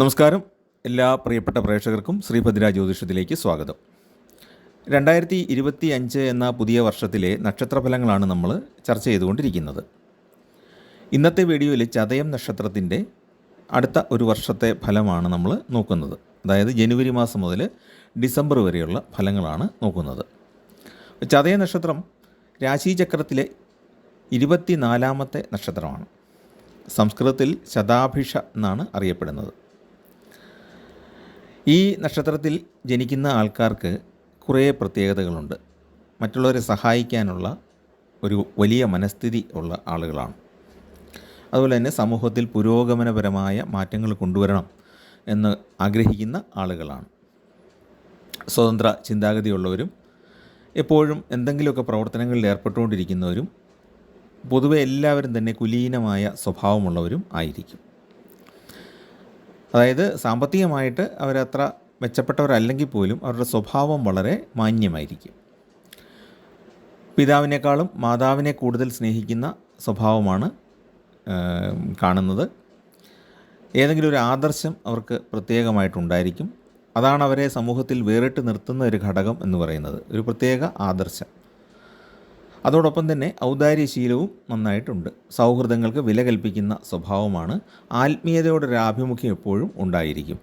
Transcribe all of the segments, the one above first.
നമസ്കാരം. എല്ലാ പ്രിയപ്പെട്ട പ്രേക്ഷകർക്കും ശ്രീഭദ്ര ജ്യോതിഷത്തിലേക്ക് സ്വാഗതം. 2025 എന്ന പുതിയ വർഷത്തിലെ നക്ഷത്രഫലങ്ങളാണ് നമ്മൾ ചർച്ച ചെയ്തുകൊണ്ടിരിക്കുന്നത്. ഇന്നത്തെ വീഡിയോയിൽ ചതയം നക്ഷത്രത്തിൻ്റെ അടുത്ത ഒരു വർഷത്തെ ഫലമാണ് നമ്മൾ നോക്കുന്നത്. അതായത് ജനുവരി മാസം മുതൽ ഡിസംബർ വരെയുള്ള ഫലങ്ങളാണ് നോക്കുന്നത്. ചതയ നക്ഷത്രം രാശിചക്രത്തിലെ 24ാമത്തെ നക്ഷത്രമാണ്. സംസ്കൃതത്തിൽ ശതാഭിഷ എന്നാണ് അറിയപ്പെടുന്നത്. ഈ നക്ഷത്രത്തിൽ ജനിക്കുന്ന ആൾക്കാർക്ക് കുറേ പ്രത്യേകതകളുണ്ട്. മറ്റുള്ളവരെ സഹായിക്കാനുള്ള ഒരു വലിയ മനസ്ഥിതി ഉള്ള ആളുകളാണ്. അതുപോലെ തന്നെ സമൂഹത്തിൽ പുരോഗമനപരമായ മാറ്റങ്ങൾ കൊണ്ടുവരണം എന്ന് ആഗ്രഹിക്കുന്ന ആളുകളാണ്. സ്വതന്ത്ര ചിന്താഗതിയുള്ളവരും എപ്പോഴും എന്തെങ്കിലുമൊക്കെ പ്രവർത്തനങ്ങളിൽ ഏർപ്പെട്ടുകൊണ്ടിരിക്കുന്നവരും പൊതുവെ എല്ലാവരും തന്നെ കുലീനമായ സ്വഭാവമുള്ളവരും ആയിരിക്കും. അതായത് സാമ്പത്തികമായിട്ട് അവരത്ര മെച്ചപ്പെട്ടവരല്ലെങ്കിൽ പോലും അവരുടെ സ്വഭാവം വളരെ മാന്യമായിരിക്കും. പിതാവിനേക്കാളും മാതാവിനെ കൂടുതൽ സ്നേഹിക്കുന്ന സ്വഭാവമാണ് കാണുന്നത്. ഏതെങ്കിലും ഒരു ആദർശം അവർക്ക് പ്രത്യേകമായിട്ടുണ്ടായിരിക്കും. അതാണ് അവരെ സമൂഹത്തിൽ വേറിട്ട് നിർത്തുന്ന ഒരു ഘടകം എന്ന് പറയുന്നത്, ഒരു പ്രത്യേക ആദർശം. അതോടൊപ്പം തന്നെ ഔദാര്യശീലവും നന്നായിട്ടുണ്ട്. സൗഹൃദങ്ങൾക്ക് വില കൽപ്പിക്കുന്ന സ്വഭാവമാണ്. ആത്മീയതയോടൊരു ആഭിമുഖ്യം എപ്പോഴും ഉണ്ടായിരിക്കും.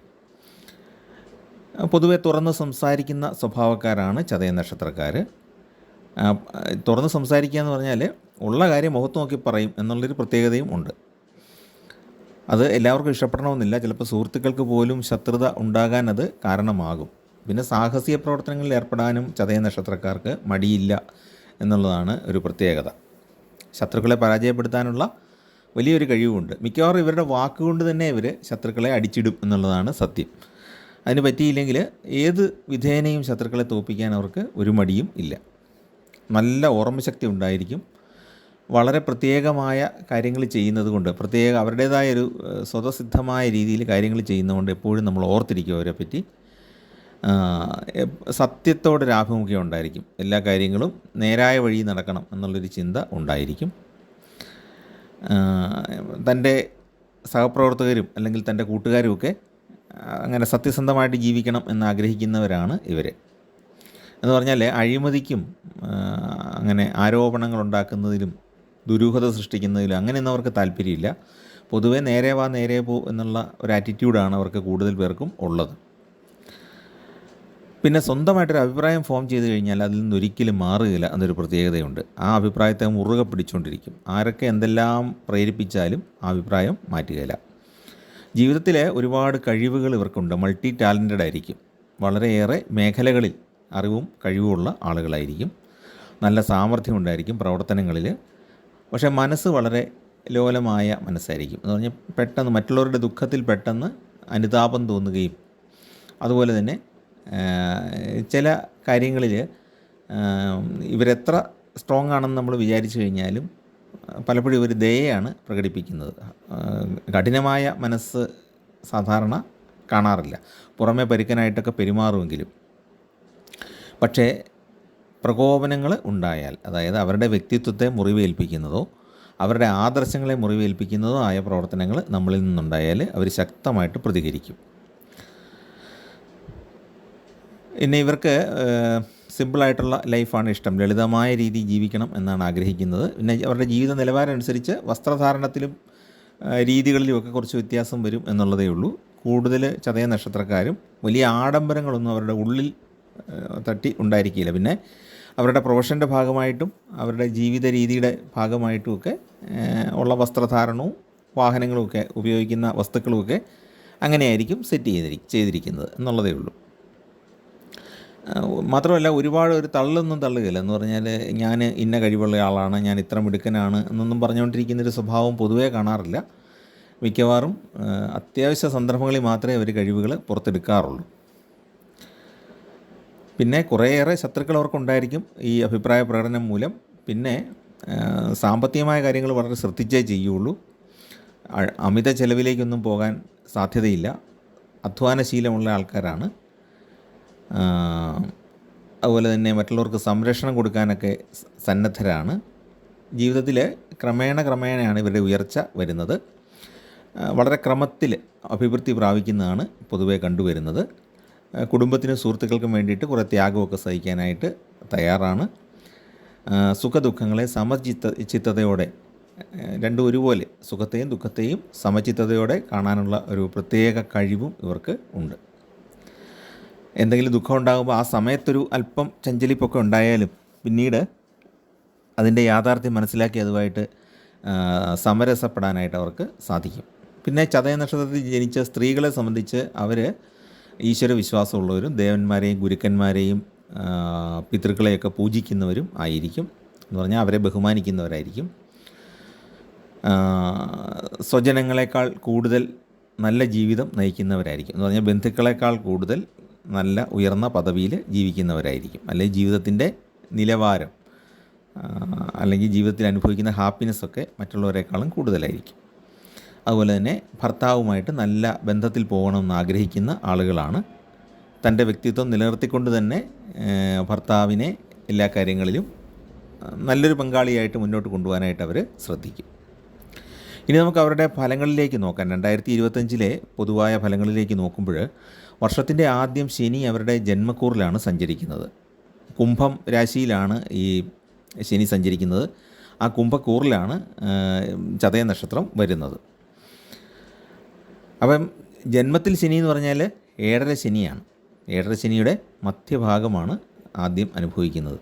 പൊതുവെ തുറന്ന് സംസാരിക്കുന്ന സ്വഭാവക്കാരാണ് ചതയ നക്ഷത്രക്കാർ. തുറന്ന് സംസാരിക്കുക എന്ന് പറഞ്ഞാൽ ഉള്ള കാര്യം മുഖത്ത് നോക്കി പറയും എന്നുള്ളൊരു പ്രത്യേകതയും ഉണ്ട്. അത് എല്ലാവർക്കും ഇഷ്ടപ്പെടണമെന്നില്ല. ചിലപ്പോൾ സുഹൃത്തുക്കൾക്ക് പോലും ശത്രുത ഉണ്ടാകാൻ അത് കാരണമാകും. പിന്നെ സാഹസിക പ്രവർത്തനങ്ങളിൽ ഏർപ്പെടാനും ചതയ നക്ഷത്രക്കാർക്ക് മടിയില്ല എന്നുള്ളതാണ് ഒരു പ്രത്യേകത. ശത്രുക്കളെ പരാജയപ്പെടുത്താനുള്ള വലിയൊരു കഴിവുണ്ട്. മിക്കവാറും ഇവരുടെ വാക്കുകൊണ്ട് തന്നെ ഇവർ ശത്രുക്കളെ അടിച്ചിടും എന്നുള്ളതാണ് സത്യം. അതിന് പറ്റിയില്ലെങ്കിൽ ഏത് വിധേനയും ശത്രുക്കളെ തോൽപ്പിക്കാൻ അവർക്ക് ഒരു മടിയും ഇല്ല. നല്ല ഓർമ്മശക്തി ഉണ്ടായിരിക്കും. വളരെ പ്രത്യേകമായ കാര്യങ്ങൾ ചെയ്യുന്നത് കൊണ്ട്, അവരുടേതായൊരു സ്വതസിദ്ധമായ രീതിയിൽ കാര്യങ്ങൾ ചെയ്യുന്നതുകൊണ്ട് എപ്പോഴും നമ്മൾ ഓർത്തിരിക്കും അവരെ പറ്റി. സത്യത്തോടൊരു ആഭിമുഖ്യം ഉണ്ടായിരിക്കും. എല്ലാ കാര്യങ്ങളും നേരായ വഴി നടക്കണം എന്നുള്ളൊരു ചിന്ത ഉണ്ടായിരിക്കും. തൻ്റെ സഹപ്രവർത്തകരും അല്ലെങ്കിൽ തൻ്റെ കൂട്ടുകാരുമൊക്കെ അങ്ങനെ സത്യസന്ധമായിട്ട് ജീവിക്കണം എന്നാഗ്രഹിക്കുന്നവരാണ് ഇവർ. എന്ന് പറഞ്ഞാൽ അഴിമതിക്കും അങ്ങനെ ആരോപണങ്ങൾ ഉണ്ടാക്കുന്നതിലും ദുരൂഹത സൃഷ്ടിക്കുന്നതിലും അങ്ങനെയൊന്നും അവർക്ക് താല്പര്യമില്ല. പൊതുവേ നേരെ വാ നേരെ പോ എന്നുള്ള ഒരു ആറ്റിറ്റ്യൂഡാണ് അവർക്ക് കൂടുതൽ പേർക്കും ഉള്ളത്. പിന്നെ സ്വന്തമായിട്ടൊരു അഭിപ്രായം ഫോം ചെയ്ത് കഴിഞ്ഞാൽ അതിൽ നിന്നൊരിക്കലും മാറുകയില്ല എന്നൊരു പ്രത്യേകതയുണ്ട്. ആ അഭിപ്രായത്തെ മുറുകെ പിടിച്ചുകൊണ്ടിരിക്കും. ആരൊക്കെ എന്തെല്ലാം പ്രേരിപ്പിച്ചാലും ആ അഭിപ്രായം മാറ്റുകയില്ല. ജീവിതത്തിലെ ഒരുപാട് കഴിവുകൾ ഇവർക്കുണ്ട്. മൾട്ടി ടാലൻറ്റഡ് ആയിരിക്കും. വളരെയേറെ മേഖലകളിൽ അറിവും കഴിവുമുള്ള ആളുകളായിരിക്കും. നല്ല സാമർഥ്യം ഉണ്ടായിരിക്കും പ്രവർത്തനങ്ങളിൽ. പക്ഷേ മനസ്സ് വളരെ ലോലമായ മനസ്സായിരിക്കും. എന്ന് പറഞ്ഞാൽ പെട്ടെന്ന് മറ്റുള്ളവരുടെ ദുഃഖത്തിൽ പെട്ടെന്ന് അനുതാപം തോന്നുകയും അതുപോലെ തന്നെ ചില കാര്യങ്ങളിൽ ഇവരെത്ര സ്ട്രോങ് ആണെന്ന് നമ്മൾ വിചാരിച്ചു കഴിഞ്ഞാലും പലപ്പോഴും ഇവർ ദയയാണ് പ്രകടിപ്പിക്കുന്നത്. കഠിനമായ മനസ്സ് സാധാരണ കാണാറില്ല. പുറമെ പരുക്കനായിട്ടൊക്കെ പെരുമാറുമെങ്കിലും. പക്ഷേ പ്രകോപനങ്ങൾ ഉണ്ടായാൽ, അതായത് അവരുടെ വ്യക്തിത്വത്തെ മുറിവേൽപ്പിക്കുന്നതോ അവരുടെ ആദർശങ്ങളെ മുറിവേൽപ്പിക്കുന്നതോ ആയ പ്രവർത്തനങ്ങൾ നമ്മളിൽ നിന്നുണ്ടായാൽ അവർ ശക്തമായിട്ട് പ്രതികരിക്കും. പിന്നെ ഇവർക്ക് സിമ്പിളായിട്ടുള്ള ലൈഫാണ് ഇഷ്ടം. ലളിതമായ രീതിയിൽ ജീവിക്കണം എന്നാണ് ആഗ്രഹിക്കുന്നത്. പിന്നെ അവരുടെ ജീവിത നിലവാരം അനുസരിച്ച് വസ്ത്രധാരണത്തിലും രീതികളിലുമൊക്കെ കുറച്ച് വ്യത്യാസം വരും എന്നുള്ളതേ ഉള്ളൂ. കൂടുതൽ ചതയ നക്ഷത്രക്കാരും വലിയ ആഡംബരങ്ങളൊന്നും അവരുടെ ഉള്ളിൽ തട്ടി ഉണ്ടായിരിക്കില്ല. പിന്നെ അവരുടെ പ്രൊഫഷൻ്റെ ഭാഗമായിട്ടും അവരുടെ ജീവിത രീതിയുടെ ഭാഗമായിട്ടുമൊക്കെ ഉള്ള വസ്ത്രധാരണവും വാഹനങ്ങളുമൊക്കെ ഉപയോഗിക്കുന്ന വസ്തുക്കളുമൊക്കെ അങ്ങനെയായിരിക്കും സെറ്റ് ചെയ്തിരിക്കുന്നത് എന്നുള്ളതേ ഉള്ളൂ. മാത്രമല്ല ഒരുപാട് ഒരു തള്ളൊന്നും തള്ളുകയില്ല. എന്ന് പറഞ്ഞാൽ ഞാൻ ഇന്ന കഴിവുള്ള ആളാണ്, ഞാൻ ഇത്ര മിടുക്കനാണ് എന്നൊന്നും പറഞ്ഞുകൊണ്ടിരിക്കുന്നൊരു സ്വഭാവം പൊതുവേ കാണാറില്ല. മിക്കവാറും അത്യാവശ്യ സന്ദർഭങ്ങളിൽ മാത്രമേ അവർ കഴിവുകൾ പുറത്തെടുക്കാറുള്ളൂ. പിന്നെ കുറേയേറെ ശത്രുക്കൾ അവർക്കുണ്ടായിരിക്കും ഈ അഭിപ്രായ പ്രകടനം മൂലം. പിന്നെ സാമ്പത്തികമായ കാര്യങ്ങൾ വളരെ ശ്രദ്ധിച്ചേ ചെയ്യുള്ളൂ. അമിത ചെലവിലേക്കൊന്നും പോകാൻ സാധ്യതയില്ല. അധ്വാനശീലമുള്ള ആൾക്കാരാണ്. അതുപോലെ തന്നെ മറ്റുള്ളവർക്ക് സംരക്ഷണം കൊടുക്കാനൊക്കെ സന്നദ്ധരാണ്. ജീവിതത്തിൽ ക്രമേണയാണ് ഇവരുടെ ഉയർച്ച വരുന്നത്. വളരെ ക്രമത്തിൽ അഭിവൃദ്ധി പ്രാപിക്കുന്നതാണ് പൊതുവെ കണ്ടുവരുന്നത്. കുടുംബത്തിനും സുഹൃത്തുക്കൾക്കും വേണ്ടിയിട്ട് കുറേ ത്യാഗമൊക്കെ സഹിക്കാനായിട്ട് തയ്യാറാണ്. സുഖദുഃഖങ്ങളെ ചിത്തതയോടെ രണ്ടും ഒരുപോലെ സുഖത്തെയും ദുഃഖത്തെയും സമചിത്തതയോടെ കാണാനുള്ള ഒരു പ്രത്യേക കഴിവും ഇവർക്ക് ഉണ്ട്. എന്തെങ്കിലും ദുഃഖം ഉണ്ടാകുമ്പോൾ ആ സമയത്തൊരു അല്പം ചഞ്ചലിപ്പൊക്കെ ഉണ്ടായാലും പിന്നീട് അതിൻ്റെ യാഥാർത്ഥ്യം മനസ്സിലാക്കി അതുമായിട്ട് സമരസപ്പെടാനായിട്ട് അവർക്ക് സാധിക്കും. പിന്നെ ചതയ നക്ഷത്രത്തിൽ ജനിച്ച സ്ത്രീകളെ സംബന്ധിച്ച് അവർ ഈശ്വര വിശ്വാസമുള്ളവരും ദേവന്മാരെയും ഗുരുക്കന്മാരെയും പിതൃക്കളെയൊക്കെ പൂജിക്കുന്നവരും ആയിരിക്കും. എന്ന് പറഞ്ഞാൽ അവരെ ബഹുമാനിക്കുന്നവരായിരിക്കും. സ്വജനങ്ങളെക്കാൾ കൂടുതൽ നല്ല ജീവിതം നയിക്കുന്നവരായിരിക്കും. എന്ന് പറഞ്ഞാൽ ബന്ധുക്കളെക്കാൾ കൂടുതൽ നല്ല ഉയർന്ന പദവിയിൽ ജീവിക്കുന്നവരായിരിക്കും. അല്ലെങ്കിൽ ജീവിതത്തിൻ്റെ നിലവാരം അല്ലെങ്കിൽ ജീവിതത്തിൽ അനുഭവിക്കുന്ന ഹാപ്പിനെസ്സൊക്കെ മറ്റുള്ളവരെക്കാളും കൂടുതലായിരിക്കും. അതുപോലെ തന്നെ ഭർത്താവുമായിട്ട് നല്ല ബന്ധത്തിൽ പോകണമെന്ന് ആഗ്രഹിക്കുന്ന ആളുകളാണ്. തൻ്റെ വ്യക്തിത്വം നിലനിർത്തിക്കൊണ്ട് തന്നെ ഭർത്താവിനെ എല്ലാ കാര്യങ്ങളിലും നല്ലൊരു പങ്കാളിയായിട്ട് മുന്നോട്ട് കൊണ്ടുപോകാനായിട്ട് അവർ ശ്രദ്ധിക്കും. ഇനി നമുക്ക് അവരുടെ ഫലങ്ങളിലേക്ക് നോക്കാം. 2025 പൊതുവായ ഫലങ്ങളിലേക്ക് നോക്കുമ്പോൾ വർഷത്തിൻ്റെ ആദ്യം ശനി അവരുടെ ജന്മക്കൂറിലാണ് സഞ്ചരിക്കുന്നത്. കുംഭം രാശിയിലാണ് ഈ ശനി സഞ്ചരിക്കുന്നത്. ആ കുംഭക്കൂറിലാണ് ചതയ നക്ഷത്രം വരുന്നത്. അപ്പം ജന്മത്തിൽ ശനി എന്ന് പറഞ്ഞാൽ 7.5 ശനിയാണ്. 7.5 ശനിയുടെ മധ്യഭാഗമാണ് ആദ്യം അനുഭവിക്കുന്നത്.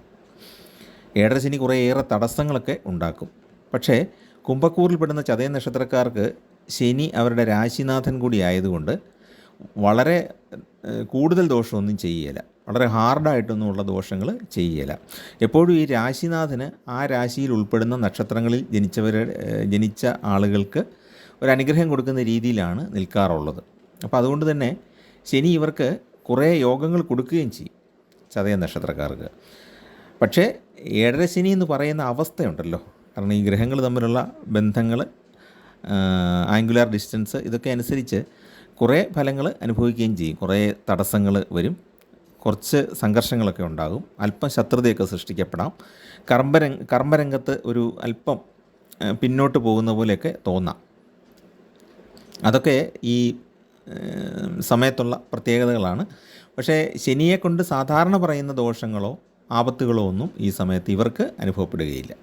7.5 ശനി കുറേയേറെ തടസ്സങ്ങളൊക്കെ ഉണ്ടാക്കും. പക്ഷേ കുംഭക്കൂറിൽപ്പെടുന്ന ചതയ നക്ഷത്രക്കാർക്ക് ശനി അവരുടെ രാശിനാഥൻ കൂടി ആയതുകൊണ്ട് വളരെ കൂടുതൽ ദോഷമൊന്നും ചെയ്യുകയില്ല. വളരെ ഹാർഡായിട്ടൊന്നുമുള്ള ദോഷങ്ങൾ ചെയ്യുകയില്ല. എപ്പോഴും ഈ രാശിനാഥന് ആ രാശിയിൽ ഉൾപ്പെടുന്ന നക്ഷത്രങ്ങളിൽ ജനിച്ച ആളുകൾക്ക് ഒരു അനുഗ്രഹം കൊടുക്കുന്ന രീതിയിലാണ് നിൽക്കാറുള്ളത്. അപ്പോൾ അതുകൊണ്ട് തന്നെ ശനി ഇവർക്ക് കുറേ യോഗങ്ങൾ കൊടുക്കുകയും ചെയ്യും ചതയ നക്ഷത്രക്കാർക്ക്. പക്ഷേ 7.5 ശനി എന്ന് പറയുന്ന അവസ്ഥയുണ്ടല്ലോ, കാരണം ഈ ഗ്രഹങ്ങൾ തമ്മിലുള്ള ബന്ധങ്ങൾ, ആംഗുലാർ ഡിസ്റ്റൻസ്, ഇതൊക്കെ അനുസരിച്ച് കുറേ ഫലങ്ങൾ അനുഭവിക്കുകയും ചെയ്യും. കുറേ തടസ്സങ്ങൾ വരും, കുറച്ച് സംഘർഷങ്ങളൊക്കെ ഉണ്ടാകും, അല്പം ശത്രുതയൊക്കെ സൃഷ്ടിക്കപ്പെടാം, കർമ്മരംഗത്ത് ഒരു അല്പം പിന്നോട്ട് പോകുന്ന പോലെയൊക്കെ തോന്നാം. അതൊക്കെ ഈ സമയത്തുള്ള പ്രത്യേകതകളാണ്. പക്ഷേ ശനിയെക്കൊണ്ട് സാധാരണ പറയുന്ന ദോഷങ്ങളോ ആപത്തുകളോ ഒന്നും ഈ സമയത്ത് ഇവർക്ക് അനുഭവപ്പെടുകയില്ല.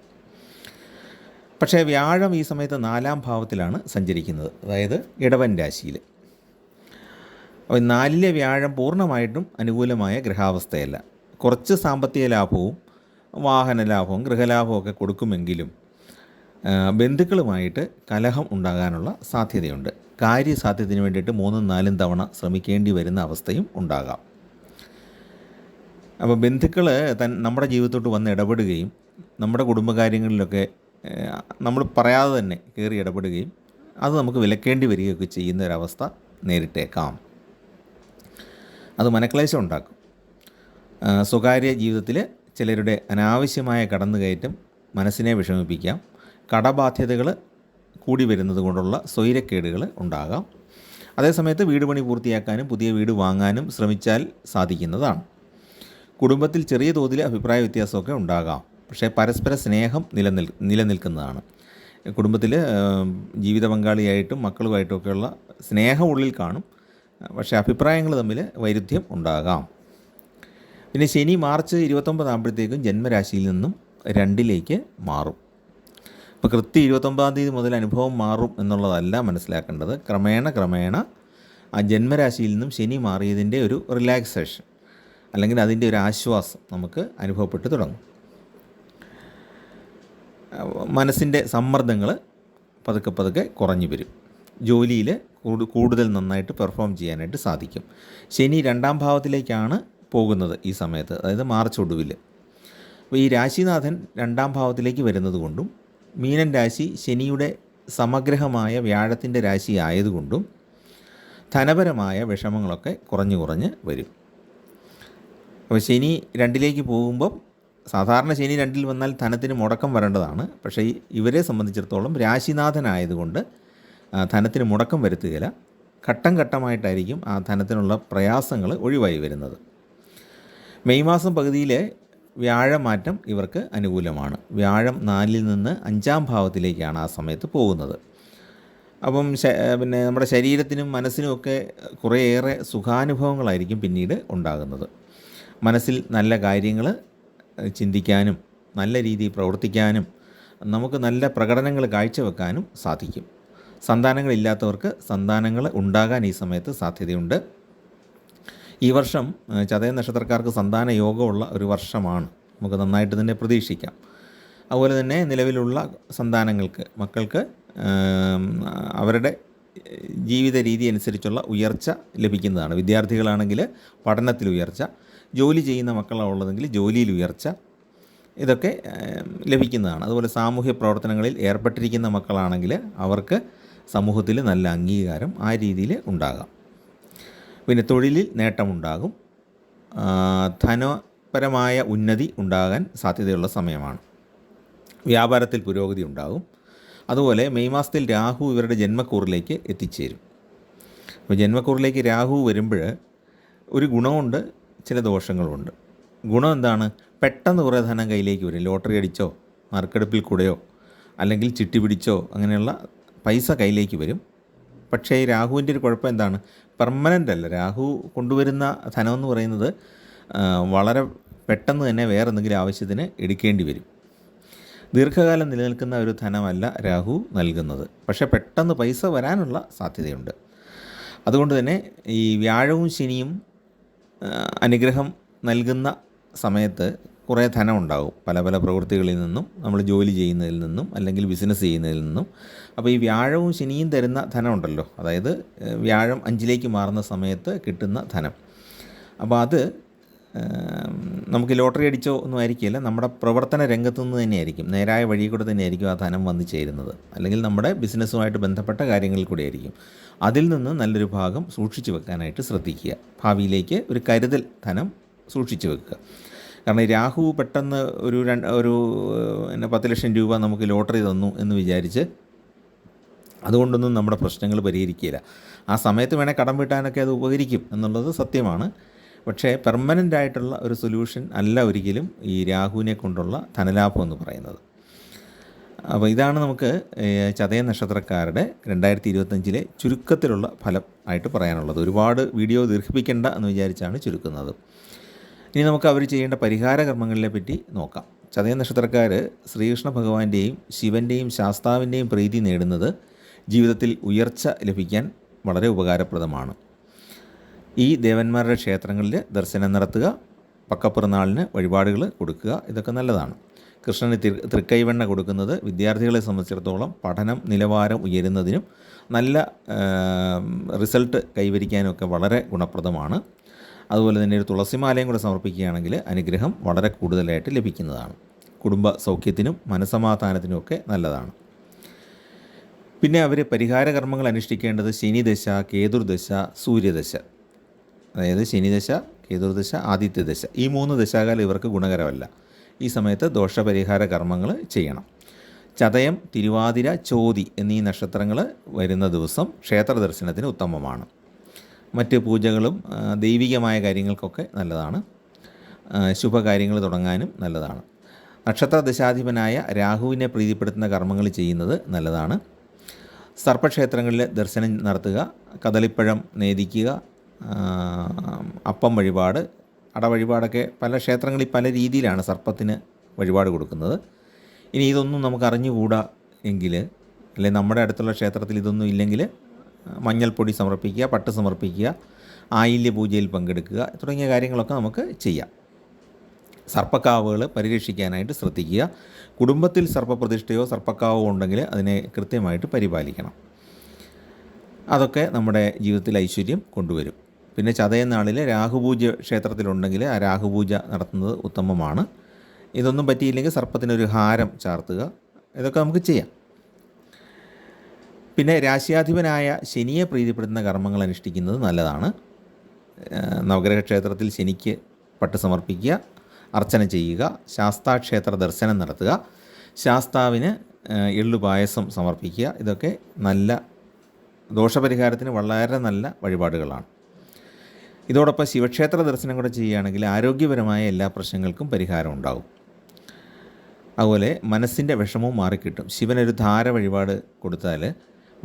പക്ഷേ വ്യാഴം ഈ സമയത്ത് 4-ാം ഭാവത്തിലാണ് സഞ്ചരിക്കുന്നത്, അതായത് ഇടവൻ രാശിയിൽ. അപ്പോൾ 4-ലെ വ്യാഴം പൂർണ്ണമായിട്ടും അനുകൂലമായ ഗ്രഹാവസ്ഥയല്ല. കുറച്ച് സാമ്പത്തിക ലാഭവും വാഹന ലാഭവും ഗൃഹലാഭവും ഒക്കെ കൊടുക്കുമെങ്കിലും ബന്ധുക്കളുമായിട്ട് കലഹം ഉണ്ടാകാനുള്ള സാധ്യതയുണ്ട്. കാര്യസാധ്യത്തിന് വേണ്ടിയിട്ട് 3-4 തവണ ശ്രമിക്കേണ്ടി വരുന്ന അവസ്ഥയും ഉണ്ടാകാം. അപ്പോൾ ബന്ധുക്കൾ നമ്മുടെ ജീവിതത്തോട്ട് വന്ന് ഇടപെടുകയും നമ്മുടെ കുടുംബകാര്യങ്ങളിലൊക്കെ നമ്മൾ പറയാതെ തന്നെ കയറി ഇടപെടുകയും അത് നമുക്ക് വിലക്കേണ്ടി വരികയൊക്കെ ചെയ്യുന്ന ഒരവസ്ഥ നേരിട്ടേക്കാം. അത് മനക്ലേശം ഉണ്ടാക്കും. സ്വകാര്യ ജീവിതത്തിൽ ചിലരുടെ അനാവശ്യമായ കടന്നുകയറ്റം മനസ്സിനെ വിഷമിപ്പിക്കാം. കടബാധ്യതകൾ കൂടി വരുന്നത് കൊണ്ടുള്ള സ്വൈരക്കേടുകൾ ഉണ്ടാകാം. അതേസമയത്ത് വീട് പണി പൂർത്തിയാക്കാനും പുതിയ വീട് വാങ്ങാനും ശ്രമിച്ചാൽ സാധിക്കുന്നതാണ്. കുടുംബത്തിൽ ചെറിയ തോതിൽ അഭിപ്രായ വ്യത്യാസമൊക്കെ ഉണ്ടാകാം. പക്ഷേ പരസ്പര സ്നേഹം നിലനിൽക്കുന്നതാണ്. കുടുംബത്തിൽ ജീവിത പങ്കാളിയായിട്ടും മക്കളുമായിട്ടുമൊക്കെയുള്ള സ്നേഹം ഉള്ളിൽ കാണും. പക്ഷേ അഭിപ്രായങ്ങൾ തമ്മിൽ വൈരുദ്ധ്യം ഉണ്ടാകാം. പിന്നെ ശനി മാർച്ച് 29 ആകുമ്പോഴത്തേക്കും ജന്മരാശിയിൽ നിന്നും 2-ലേക്ക് മാറും. ഇപ്പോൾ കൃത്യം 29-ാം തീയതി മുതൽ അനുഭവം മാറും എന്നുള്ളതല്ല മനസ്സിലാക്കേണ്ടത്. ക്രമേണ ആ ജന്മരാശിയിൽ നിന്നും ശനി മാറിയതിൻ്റെ ഒരു റിലാക്സേഷൻ അല്ലെങ്കിൽ അതിൻ്റെ ഒരു ആശ്വാസം നമുക്ക് അനുഭവപ്പെട്ട് തുടങ്ങും. മനസ്സിൻ്റെ സമ്മർദ്ദങ്ങൾ പതുക്കെ കുറഞ്ഞു വരും. ജോലിയിൽ കൂടുതൽ നന്നായിട്ട് പെർഫോം ചെയ്യാനായിട്ട് സാധിക്കും. ശനി 2-ാം ഭാവത്തിലേക്കാണ് പോകുന്നത് ഈ സമയത്ത്, അതായത് മാർച്ച് ഒടുവിൽ. അപ്പോൾ ഈ രാശിനാഥൻ 2-ാം ഭാവത്തിലേക്ക് വരുന്നത് കൊണ്ടും മീനൻ രാശി ശനിയുടെ സമഗ്രഹമായ വ്യാഴത്തിൻ്റെ രാശി ആയതുകൊണ്ടും ധനപരമായ വിഷമങ്ങളൊക്കെ കുറഞ്ഞ് വരും. അപ്പോൾ ശനി 2-ലേക്ക് പോകുമ്പം സാധാരണ ശനി 2-ൽ വന്നാൽ ധനത്തിന് മുടക്കം വരേണ്ടതാണ്. പക്ഷേ ഇവരെ സംബന്ധിച്ചിടത്തോളം രാശിനാഥനായതുകൊണ്ട് ധനത്തിന് മുടക്കം വരുത്തുകയില്ല. ഘട്ടമായിട്ടായിരിക്കും ആ ധനത്തിനുള്ള പ്രയാസങ്ങൾ ഒഴിവായി വരുന്നത്. മെയ് മാസം പകുതിയിലെ വ്യാഴമാറ്റം ഇവർക്ക് അനുകൂലമാണ്. വ്യാഴം 4-ൽ നിന്ന് 5-ാം ഭാവത്തിലേക്കാണ് ആ സമയത്ത് പോകുന്നത്. അപ്പം പിന്നെ നമ്മുടെ ശരീരത്തിനും മനസ്സിനും ഒക്കെ കുറേയേറെ സുഖാനുഭവങ്ങളായിരിക്കും പിന്നീട് ഉണ്ടാകുന്നത്. മനസ്സിൽ നല്ല കാര്യങ്ങൾ ചിന്തിക്കാനും നല്ല രീതിയിൽ പ്രവർത്തിക്കാനും നമുക്ക് നല്ല പ്രകടനങ്ങൾ കാഴ്ചവെക്കാനും സാധിക്കും. സന്താനങ്ങളില്ലാത്തവർക്ക് സന്താനങ്ങൾ ഉണ്ടാകാൻ ഈ സമയത്ത് സാധ്യതയുണ്ട്. ഈ വർഷം ചതയ നക്ഷത്രക്കാർക്ക് സന്താന യോഗമുള്ള ഒരു വർഷമാണ്. നമുക്ക് നന്നായിട്ട് തന്നെ പ്രതീക്ഷിക്കാം. അതുപോലെ തന്നെ നിലവിലുള്ള സന്താനങ്ങൾക്ക്, മക്കൾക്ക് അവരുടെ ജീവിത രീതി അനുസരിച്ചുള്ള ഉയർച്ച ലഭിക്കുന്നതാണ്. വിദ്യാർത്ഥികളാണെങ്കിൽ പഠനത്തിൽ ഉയർച്ച, ജോലി ചെയ്യുന്ന മക്കളാണുള്ളതെങ്കിൽ ജോലിയിൽ ഉയർച്ച, ഇതൊക്കെ ലഭിക്കുന്നതാണ്. അതുപോലെ സാമൂഹ്യ പ്രവർത്തനങ്ങളിൽ ഏർപ്പെട്ടിരിക്കുന്ന മക്കളാണെങ്കിൽ അവർക്ക് സമൂഹത്തിൽ നല്ല അംഗീകാരം ആ രീതിയിൽ ഉണ്ടാകാം. പിന്നെ തൊഴിലിൽ നേട്ടമുണ്ടാകും. ധനപരമായ ഉന്നതി ഉണ്ടാകാൻ സാധ്യതയുള്ള സമയമാണ്. വ്യാപാരത്തിൽ പുരോഗതി ഉണ്ടാകും. അതുപോലെ മെയ് മാസത്തിൽ രാഹു ഇവരുടെ ജന്മക്കൂറിലേക്ക് എത്തിച്ചേരും. അപ്പോൾ ജന്മക്കൂറിലേക്ക് രാഹു വരുമ്പോൾ ഒരു ഗുണമുണ്ട്, ചില ദോഷങ്ങളുമുണ്ട്. ഗുണം എന്താണ്? പെട്ടെന്ന് കുറേ ധനം കയ്യിലേക്ക് വരും. ലോട്ടറി അടിച്ചോ നറുക്കെടുപ്പിൽ കൂടെയോ അല്ലെങ്കിൽ ചിട്ടി പിടിച്ചോ അങ്ങനെയുള്ള പൈസ കയ്യിലേക്ക് വരും. പക്ഷേ ഈ രാഹുവിൻ്റെ ഒരു കുഴപ്പം എന്താണ്? പെർമനൻ്റ് അല്ല. രാഹു കൊണ്ടുവരുന്ന ധനമെന്ന് പറയുന്നത് വളരെ പെട്ടെന്ന് തന്നെ വേറെ എന്തെങ്കിലും ആവശ്യത്തിന് എടുക്കേണ്ടി വരും. ദീർഘകാലം നിലനിൽക്കുന്ന ഒരു ധനമല്ല രാഹു നൽകുന്നത്. പക്ഷേ പെട്ടെന്ന് പൈസ വരാനുള്ള സാധ്യതയുണ്ട്. അതുകൊണ്ട് തന്നെ ഈ വ്യാഴവും ശനിയും അനുഗ്രഹം നൽകുന്ന സമയത്ത് കുറേ ധനം ഉണ്ടാകും. പല പല പ്രവൃത്തികളിൽ നിന്നും, നമ്മൾ ജോലി ചെയ്യുന്നതിൽ നിന്നും അല്ലെങ്കിൽ ബിസിനസ് ചെയ്യുന്നതിൽ നിന്നും. അപ്പോൾ ഈ വ്യാഴവും ശനിയും തരുന്ന ധനം ഉണ്ടല്ലോ, അതായത് വ്യാഴം 5ലേക്ക് മാറുന്ന സമയത്ത് കിട്ടുന്ന ധനം, അപ്പോൾ അത് നമുക്ക് ലോട്ടറി അടിച്ചോ ഒന്നും ആയിരിക്കില്ല. നമ്മുടെ പ്രവർത്തന രംഗത്തു നിന്ന് തന്നെയായിരിക്കും, നേരായ വഴി കൂടെ തന്നെയായിരിക്കും ആ ധനം വന്നു ചേരുന്നത്. അല്ലെങ്കിൽ നമ്മുടെ ബിസിനസ്സുമായിട്ട് ബന്ധപ്പെട്ട കാര്യങ്ങളിൽ കൂടെ ആയിരിക്കും. അതിൽ നിന്ന് നല്ലൊരു ഭാഗം സൂക്ഷിച്ചു വെക്കാനായിട്ട് ശ്രദ്ധിക്കുക. ഭാവിയിലേക്ക് ഒരു കരുതൽ ധനം സൂക്ഷിച്ചു വെക്കുക. കാരണം രാഹു പെട്ടെന്ന് ഒരു 10 ലക്ഷം രൂപ നമുക്ക് ലോട്ടറി തന്നു എന്ന് വിചാരിച്ച് അതുകൊണ്ടൊന്നും നമ്മുടെ പ്രശ്നങ്ങൾ പരിഹരിക്കില്ല. ആ സമയത്ത് വേണേൽ കടം വീട്ടാനൊക്കെ അത് ഉപകരിക്കും എന്നുള്ളത് സത്യമാണ്. പക്ഷേ പെർമനൻ്റ് ആയിട്ടുള്ള ഒരു സൊല്യൂഷൻ അല്ല ഒരിക്കലും ഈ രാഹുവിനെ കൊണ്ടുള്ള ധനലാഭം എന്ന് പറയുന്നത്. അപ്പോൾ ഇതാണ് നമുക്ക് ചതയ നക്ഷത്രക്കാരുടെ 2025 ചുരുക്കത്തിലുള്ള ഫലം ആയിട്ട് പറയാനുള്ളത്. ഒരുപാട് വീഡിയോ ദീർഘിപ്പിക്കേണ്ട എന്ന് വിചാരിച്ചാണ് ചുരുക്കുന്നത്. ഇനി നമുക്ക് അവർ ചെയ്യേണ്ട പരിഹാര കർമ്മങ്ങളെ പറ്റി നോക്കാം. ചതയ നക്ഷത്രക്കാർ ശ്രീകൃഷ്ണ ഭഗവാന്റെയും ശിവൻ്റെയും ശാസ്താവിൻ്റെയും പ്രീതി നേടുന്നത് ജീവിതത്തിൽ ഉയർച്ച ലഭിക്കാൻ വളരെ ഉപകാരപ്രദമാണ്. ഈ ദേവന്മാരുടെ ക്ഷേത്രങ്ങളിൽ ദർശനം നടത്തുക, പക്കപ്പിറന്നാളിന് വഴിപാടുകൾ കൊടുക്കുക, ഇതൊക്കെ നല്ലതാണ്. കൃഷ്ണന് തൃക്കൈവെണ്ണ കൊടുക്കുന്നത് വിദ്യാർത്ഥികളെ സംബന്ധിച്ചിടത്തോളം പഠനം നിലവാരം ഉയരുന്നതിനും നല്ല റിസൾട്ട് കൈവരിക്കാനുമൊക്കെ വളരെ ഗുണപ്രദമാണ്. അതുപോലെ തന്നെ ഒരു തുളസിമാലയും കൂടെ സമർപ്പിക്കുകയാണെങ്കിൽ അനുഗ്രഹം വളരെ കൂടുതലായിട്ട് ലഭിക്കുന്നതാണ്. കുടുംബ സൗഖ്യത്തിനും മനസ്സമാധാനത്തിനുമൊക്കെ നല്ലതാണ്. പിന്നെ അവർ പരിഹാര കർമ്മങ്ങൾ അനുഷ്ഠിക്കേണ്ടത് ശനിദശ, കേതുർദശ, സൂര്യദശ, അതായത് ശനിദശ, കേതുർദശ, ആദിത്യദശ, ഈ 3 ദശാകാലം ഇവർക്ക് ഗുണകരമല്ല. ഈ സമയത്ത് ദോഷപരിഹാര കർമ്മങ്ങൾ ചെയ്യണം. ചതയം, തിരുവാതിര, ചോതി എന്നീ നക്ഷത്രങ്ങൾ വരുന്ന ദിവസം ക്ഷേത്ര ദർശനത്തിന് ഉത്തമമാണ്. മറ്റ് പൂജകളും ദൈവികമായ കാര്യങ്ങൾക്കൊക്കെ നല്ലതാണ്. ശുഭകാര്യങ്ങൾ തുടങ്ങാനും നല്ലതാണ്. നക്ഷത്ര ദശാധിപനായ രാഹുവിനെ പ്രീതിപ്പെടുത്തുന്ന കർമ്മങ്ങൾ ചെയ്യുന്നത് നല്ലതാണ്. സർപ്പക്ഷേത്രങ്ങളിൽ ദർശനം നടത്തുക, കദളിപ്പഴം നേദിക്കുക, അപ്പം വഴിപാട്, അടവഴിപാടൊക്കെ പല ക്ഷേത്രങ്ങളിൽ പല രീതിയിലാണ് സർപ്പത്തിന് വഴിപാട് കൊടുക്കുന്നത്. ഇനി ഇതൊന്നും നമുക്ക് അറിഞ്ഞുകൂടാ എങ്കിൽ, അല്ലെങ്കിൽ നമ്മുടെ അടുത്തുള്ള ക്ഷേത്രത്തിൽ ഇതൊന്നും ഇല്ലെങ്കിൽ മഞ്ഞൾപ്പൊടി സമർപ്പിക്കുക, പട്ട് സമർപ്പിക്കുക, ആയില്യ പൂജയിൽ പങ്കെടുക്കുക തുടങ്ങിയ കാര്യങ്ങളൊക്കെ നമുക്ക് ചെയ്യാം. സർപ്പക്കാവുകൾ പരിരക്ഷിക്കാനായിട്ട് ശ്രദ്ധിക്കുക. കുടുംബത്തിൽ സർപ്പപ്രതിഷ്ഠയോ സർപ്പക്കാവോ ഉണ്ടെങ്കിൽ അതിനെ കൃത്യമായിട്ട് പരിപാലിക്കണം. അതൊക്കെ നമ്മുടെ ജീവിതത്തിൽ ഐശ്വര്യം കൊണ്ടുവരും. പിന്നെ ചതയ നാളിൽ രാഹുപൂജ ക്ഷേത്രത്തിലുണ്ടെങ്കിൽ ആ രാഹുപൂജ നടത്തുന്നത് ഉത്തമമാണ്. ഇതൊന്നും പറ്റിയില്ലെങ്കിൽ സർപ്പത്തിനൊരു ഹാരം ചാർത്തുക, ഇതൊക്കെ നമുക്ക് ചെയ്യാം. പിന്നെ രാശ്യാധിപനായ ശനിയെ പ്രീതിപ്പെടുത്തുന്ന കർമ്മങ്ങൾ അനുഷ്ഠിക്കുന്നത് നല്ലതാണ്. നവഗ്രഹ ക്ഷേത്രത്തിൽ ശനിക്ക് പട്ട് സമർപ്പിക്കുക, അർച്ചന ചെയ്യുക, ശാസ്താക്ഷേത്ര ദർശനം നടത്തുക, ശാസ്താവിന് എള്ളുപായസം സമർപ്പിക്കുക, ഇതൊക്കെ നല്ല ദോഷപരിഹാരത്തിന് വളരെ നല്ല വഴിപാടുകളാണ്. ഇതോടൊപ്പം ശിവക്ഷേത്ര ദർശനം കൂടെ ചെയ്യുകയാണെങ്കിൽ ആരോഗ്യപരമായ എല്ലാ പ്രശ്നങ്ങൾക്കും പരിഹാരം ഉണ്ടാകും. അതുപോലെ മനസ്സിൻ്റെ വിഷമവും മാറിക്കിട്ടും. ശിവനൊരു ധാര വഴിപാട് കൊടുത്താൽ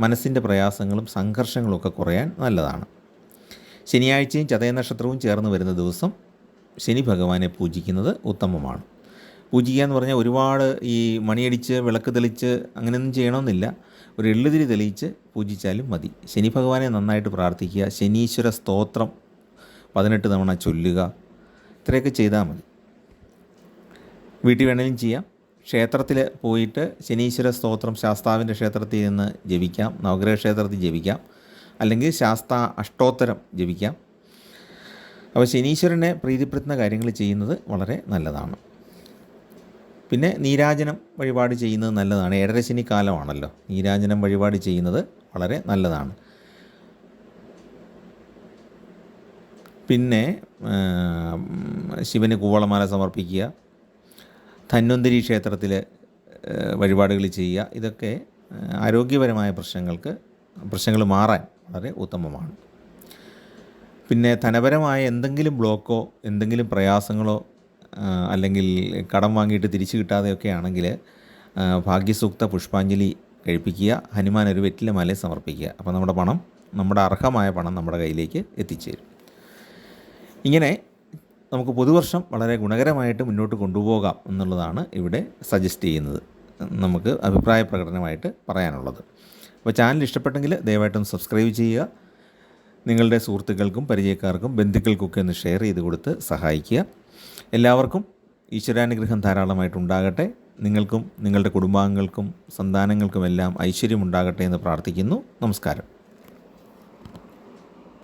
മനസ്സിൻ്റെ പ്രയാസങ്ങളും സംഘർഷങ്ങളും ഒക്കെ കുറയാൻ നല്ലതാണ്. ശനിയാഴ്ചയും ചതയ നക്ഷത്രവും ചേർന്ന് വരുന്ന ദിവസം ശനി ഭഗവാനെ പൂജിക്കുന്നത് ഉത്തമമാണ്. പൂജിക്കുക എന്ന് പറഞ്ഞാൽ ഒരുപാട് ഈ മണിയടിച്ച് വിളക്ക് തെളിച്ച് അങ്ങനെയൊന്നും ചെയ്യണമെന്നില്ല. ഒരു എള്ളുതിരി തെളിയിച്ച് പൂജിച്ചാലും മതി. ശനി ഭഗവാനെ നന്നായിട്ട് പ്രാർത്ഥിക്കുക, ശനീശ്വര സ്തോത്രം 18 തവണ ചൊല്ലുക, ഇത്രയൊക്കെ ചെയ്താൽ മതി. വീട്ടിൽ വേണമെങ്കിലും ചെയ്യാം. ക്ഷേത്രത്തിൽ പോയിട്ട് ശനീശ്വര സ്തോത്രം ശാസ്താവിൻ്റെ ക്ഷേത്രത്തിൽ നിന്ന് ജപിക്കാം, നവഗ്രഹ ക്ഷേത്രത്തിൽ ജപിക്കാം, അല്ലെങ്കിൽ ശാസ്താ അഷ്ടോത്തരം ജപിക്കാം. അപ്പോൾ ശനീശ്വരനെ പ്രീതിപ്പെടുത്തുന്ന കാര്യങ്ങൾ ചെയ്യുന്നത് വളരെ നല്ലതാണ്. പിന്നെ നീരാജനം വഴിപാട് ചെയ്യുന്നത് നല്ലതാണ്. 7.5 ശനി കാലമാണല്ലോ, നീരാജനം വഴിപാട് ചെയ്യുന്നത് വളരെ നല്ലതാണ്. പിന്നെ ശിവന് കൂവളമാല സമർപ്പിക്കുക, ധന്വന്തരി ക്ഷേത്രത്തിൽ വഴിപാടുകൾ ചെയ്യുക. ഇതൊക്കെ ആരോഗ്യപരമായ പ്രശ്നങ്ങൾ മാറാൻ വളരെ ഉത്തമമാണ്. പിന്നെ ധനപരമായ എന്തെങ്കിലും ബ്ലോക്കോ എന്തെങ്കിലും പ്രയാസങ്ങളോ അല്ലെങ്കിൽ കടം വാങ്ങിയിട്ട് തിരിച്ചു കിട്ടാതെയൊക്കെ ആണെങ്കിൽ ഭാഗ്യസൂക്ത പുഷ്പാഞ്ജലി കഴിപ്പിക്കുക, ഹനുമാൻ ഒരു വെറ്റില മാല സമർപ്പിക്കുക. അപ്പോൾ നമ്മുടെ അർഹമായ പണം നമ്മുടെ കയ്യിലേക്ക് എത്തിച്ചേരും. ഇങ്ങനെ നമുക്ക് പുതുവർഷം വളരെ ഗുണകരമായിട്ട് മുന്നോട്ട് കൊണ്ടുപോകാം എന്നുള്ളതാണ് ഇവിടെ സജസ്റ്റ് ചെയ്യുന്നത്, നമുക്ക് അഭിപ്രായ പ്രകടനമായിട്ട് പറയാനുള്ളത്. അപ്പോൾ ചാനൽ ഇഷ്ടപ്പെട്ടെങ്കിൽ ദയവായിട്ടും സബ്സ്ക്രൈബ് ചെയ്യുക. നിങ്ങളുടെ സുഹൃത്തുക്കൾക്കും പരിചയക്കാർക്കും ബന്ധുക്കൾക്കൊക്കെ ഒന്ന് ഷെയർ ചെയ്ത് കൊടുത്ത് സഹായിക്കുക. എല്ലാവർക്കും ഈശ്വരാനുഗ്രഹം ധാരാളമായിട്ടുണ്ടാകട്ടെ. നിങ്ങൾക്കും നിങ്ങളുടെ കുടുംബാംഗങ്ങൾക്കും സന്താനങ്ങൾക്കുമെല്ലാം ഐശ്വര്യമുണ്ടാകട്ടെ എന്ന് പ്രാർത്ഥിക്കുന്നു. നമസ്കാരം.